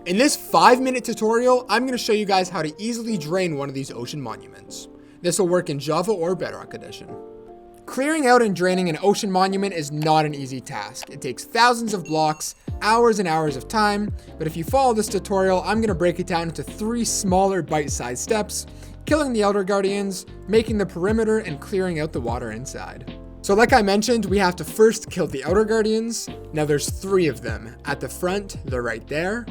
In this 5-minute tutorial, I'm going to show you guys how to easily drain one of these ocean monuments. This will work in Java or Bedrock Edition. Clearing out and draining an ocean monument is not an easy task. It takes thousands of blocks, hours and hours of time, but if you follow this tutorial, I'm going to break it down into 3 smaller bite-sized steps: killing the Elder Guardians, making the perimeter, and clearing out the water inside. So like I mentioned, we have to first kill the Outer Guardians. Now there's 3 of them. At the front, they're right there,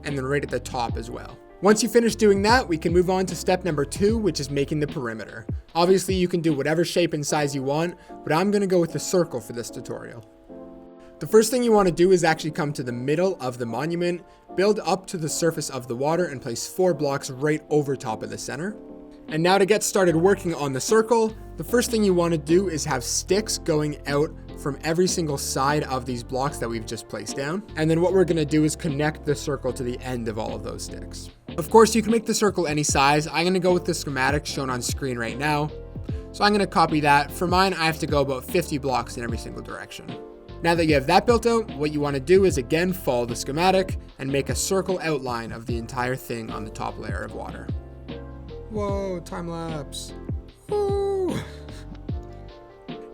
and then right at the top as well. Once you finish doing that, we can move on to step number 2, which is making the perimeter. Obviously, you can do whatever shape and size you want, but I'm gonna go with the circle for this tutorial. The first thing you wanna do is actually come to the middle of the monument, build up to the surface of the water, and place 4 blocks right over top of the center. And now to get started working on the circle, the first thing you wanna do is have sticks going out from every single side of these blocks that we've just placed down. And then what we're gonna do is connect the circle to the end of all of those sticks. Of course, you can make the circle any size. I'm gonna go with the schematic shown on screen right now. So I'm gonna copy that. For mine, I have to go about 50 blocks in every single direction. Now that you have that built out, what you wanna do is again follow the schematic and make a circle outline of the entire thing on the top layer of water. Whoa, time lapse. Woo.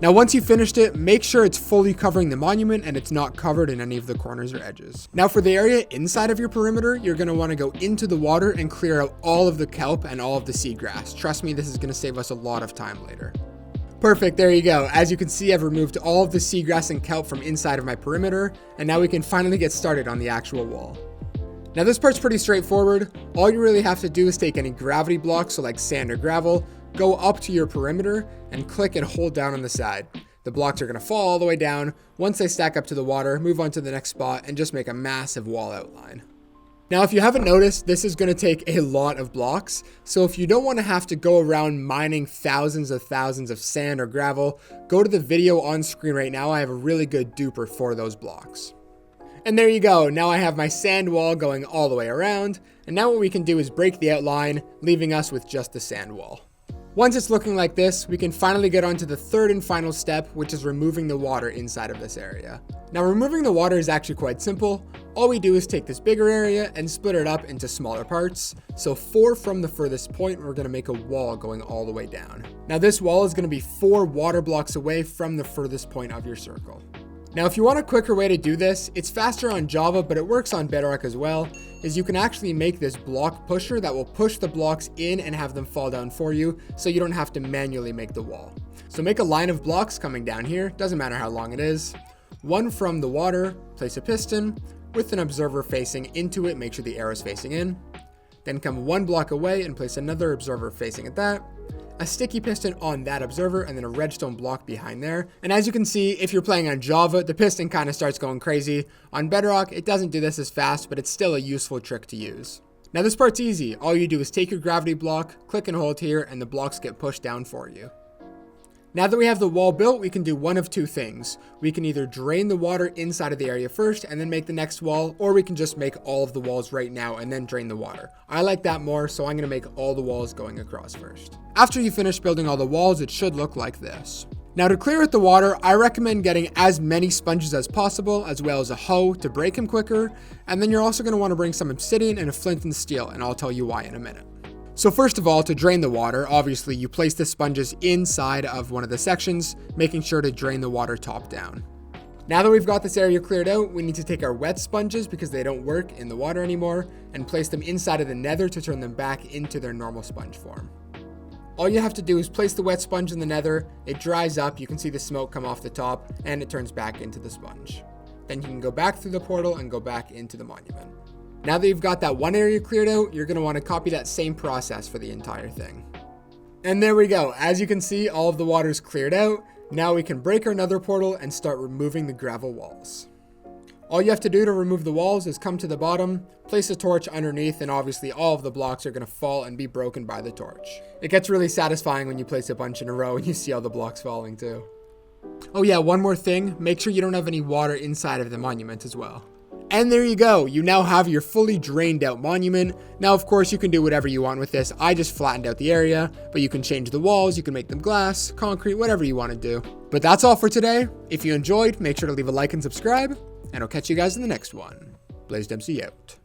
Now once you've finished it, make sure it's fully covering the monument and it's not covered in any of the corners or edges. Now for the area inside of your perimeter, you're going to want to go into the water and clear out all of the kelp and all of the seagrass. Trust me, this is going to save us a lot of time later. Perfect, there you go. As you can see, I've removed all of the seagrass and kelp from inside of my perimeter, and now we can finally get started on the actual wall. Now this part's pretty straightforward. All you really have to do is take any gravity blocks, so like sand or gravel, go up to your perimeter and click and hold down on the side. The blocks are going to fall all the way down. Once they stack up to the water, move on to the next spot and just make a massive wall outline. Now if you haven't noticed, this is going to take a lot of blocks. So if you don't want to have to go around mining thousands of sand or gravel, go to the video on screen right now. I have a really good duper for those blocks. And there you go. Now I have my sand wall going all the way around. And now what we can do is break the outline, leaving us with just the sand wall. Once it's looking like this, we can finally get on to the third and final step, which is removing the water inside of this area. Now removing the water is actually quite simple. All we do is take this bigger area and split it up into smaller parts. So 4 from the furthest point, we're gonna make a wall going all the way down. Now this wall is gonna be 4 water blocks away from the furthest point of your circle. Now if you want a quicker way to do this, it's faster on Java, but it works on Bedrock as well, is you can actually make this block pusher that will push the blocks in and have them fall down for you, so you don't have to manually make the wall. So make a line of blocks coming down here, doesn't matter how long it is. 1 from the water, place a piston with an observer facing into it, make sure the arrow's facing in. Then come 1 block away and place another observer facing at that. A sticky piston on that observer, and then a redstone block behind there. And as you can see, if you're playing on Java, the piston kind of starts going crazy. On Bedrock, it doesn't do this as fast, but it's still a useful trick to use. Now this part's easy. All you do is take your gravity block, click and hold here, and the blocks get pushed down for you. Now that we have the wall built, we can do one of 2 things. We can either drain the water inside of the area first and then make the next wall, or we can just make all of the walls right now and then drain the water. I like that more, so I'm gonna make all the walls going across first. After you finish building all the walls, it should look like this. Now to clear out the water, I recommend getting as many sponges as possible, as well as a hoe to break them quicker. And then you're also gonna wanna bring some obsidian and a flint and steel, and I'll tell you why in a minute. So first of all, to drain the water, obviously you place the sponges inside of one of the sections, making sure to drain the water top down. Now that we've got this area cleared out, we need to take our wet sponges, because they don't work in the water anymore, and place them inside of the nether to turn them back into their normal sponge form. All you have to do is place the wet sponge in the nether, it dries up, you can see the smoke come off the top, and it turns back into the sponge. Then you can go back through the portal and go back into the monument. Now that you've got that one area cleared out, you're going to want to copy that same process for the entire thing. And there we go. As you can see, all of the water is cleared out. Now we can break our nether portal and start removing the gravel walls. All you have to do to remove the walls is come to the bottom, place a torch underneath, and obviously all of the blocks are going to fall and be broken by the torch. It gets really satisfying when you place a bunch in a row and you see all the blocks falling too. Oh yeah, one more thing. Make sure you don't have any water inside of the monument as well. And there you go, you now have your fully drained out monument. Now of course you can do whatever you want with this. I just flattened out the area, but you can change the walls, you can make them glass, concrete, whatever you want to do. But that's all for today. If you enjoyed, make sure to leave a like and subscribe, and I'll catch you guys in the next one. BlazedMC out.